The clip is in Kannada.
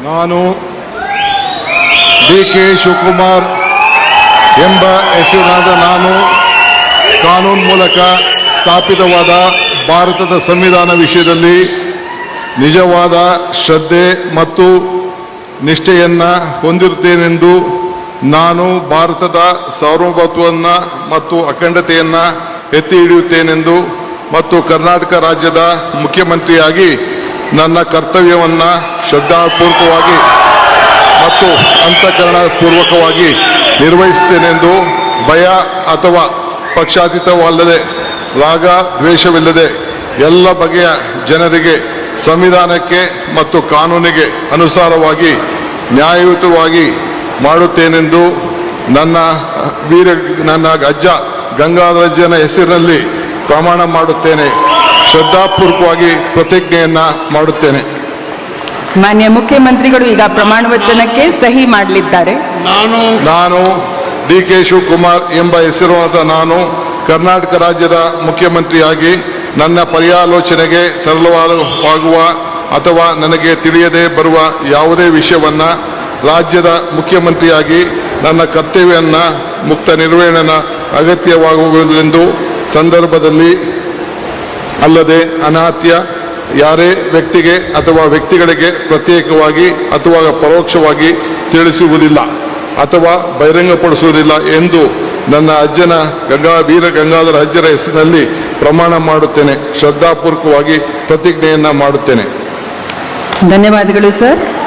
ನಾನು ಡಿ.ಕೆ. ಶಿವಕುಮಾರ್ ಎಂಬ ಹೆಸರಿನಾದ ನಾನು ಕಾನೂನು ಮೂಲಕ ಸ್ಥಾಪಿತವಾದ ಭಾರತದ ಸಂವಿಧಾನ ವಿಷಯದಲ್ಲಿ ನಿಜವಾದ ಶ್ರದ್ಧೆ ಮತ್ತು ನಿಷ್ಠೆಯನ್ನು ಹೊಂದಿರುತ್ತೇನೆಂದು ನಾನು ಭಾರತದ ಸಾರ್ವಭೌಮತ್ವವನ್ನು ಮತ್ತು ಅಖಂಡತೆಯನ್ನು ಎತ್ತಿ ಹಿಡಿಯುತ್ತೇನೆಂದು ಮತ್ತು ಕರ್ನಾಟಕ ರಾಜ್ಯದ ಮುಖ್ಯಮಂತ್ರಿಯಾಗಿ ನನ್ನ ಕರ್ತವ್ಯವನ್ನು ಶ್ರದ್ಧಾಪೂರ್ವಕವಾಗಿ ಮತ್ತು ಅಂತಃಕರಣಪೂರ್ವಕವಾಗಿ ನಿರ್ವಹಿಸುತ್ತೇನೆಂದು ಭಯ ಅಥವಾ ಪಕ್ಷಾತೀತವಲ್ಲದೆ ರಾಗ ದ್ವೇಷವಿಲ್ಲದೆ ಎಲ್ಲ ಬಗೆಯ ಜನರಿಗೆ ಸಂವಿಧಾನಕ್ಕೆ ಮತ್ತು ಕಾನೂನಿಗೆ ಅನುಸಾರವಾಗಿ ನ್ಯಾಯಯುತವಾಗಿ ಮಾಡುತ್ತೇನೆಂದು ನನ್ನ ಅಜ್ಜ ಗಂಗಾಧರಜ್ಜನ ಹೆಸರಿನಲ್ಲಿ ಪ್ರಮಾಣ ಮಾಡುತ್ತೇನೆ. ಶ್ರದ್ಧಾಪೂರ್ವಕವಾಗಿ ಪ್ರತಿಜ್ಞೆಯನ್ನು ಮಾಡುತ್ತೇನೆ. ಮಾನ್ಯ ಮುಖ್ಯಮಂತ್ರಿಗಳು ಈಗ ಪ್ರಮಾಣ ವಚನಕ್ಕೆ ಸಹಿ ಮಾಡಲಿದ್ದಾರೆ. ನಾನು ಡಿ.ಕೆ. ಶಿವಕುಮಾರ್ ಎಂಬ ಹೆಸರಾದ ನಾನು ಕರ್ನಾಟಕ ರಾಜ್ಯದ ಮುಖ್ಯಮಂತ್ರಿಯಾಗಿ ನನ್ನ ಪರ್ಯಾಲೋಚನೆಗೆ ತರಲಾಗುವ ಅಥವಾ ನನಗೆ ತಿಳಿಯದೆ ಬರುವ ಯಾವುದೇ ವಿಷಯವನ್ನು ರಾಜ್ಯದ ಮುಖ್ಯಮಂತ್ರಿಯಾಗಿ ನನ್ನ ಕರ್ತವ್ಯವನ್ನು ಮುಕ್ತ ನಿರ್ವಹಣೆ ಅಗತ್ಯವಾಗುವುದೆಂದು ಸಂದರ್ಭದಲ್ಲಿ ಅಲ್ಲದೆ ಅನಾತ್ಯ ಯಾರೇ ವ್ಯಕ್ತಿಗೆ ಅಥವಾ ವ್ಯಕ್ತಿಗಳಿಗೆ ಪ್ರತ್ಯೇಕವಾಗಿ ಅಥವಾ ಪರೋಕ್ಷವಾಗಿ ತಿಳಿಸುವುದಿಲ್ಲ ಅಥವಾ ಬಹಿರಂಗಪಡಿಸುವುದಿಲ್ಲ ಎಂದು ನನ್ನ ಅಜ್ಜನ ವೀರ ಗಂಗಾಧರ ಅಜ್ಜರ ಹೆಸರಿನಲ್ಲಿ ಪ್ರಮಾಣ ಮಾಡುತ್ತೇನೆ. ಶ್ರದ್ಧಾಪೂರ್ವಕವಾಗಿ ಪ್ರತಿಜ್ಞೆಯನ್ನು ಮಾಡುತ್ತೇನೆ. ಧನ್ಯವಾದಗಳು ಸರ್.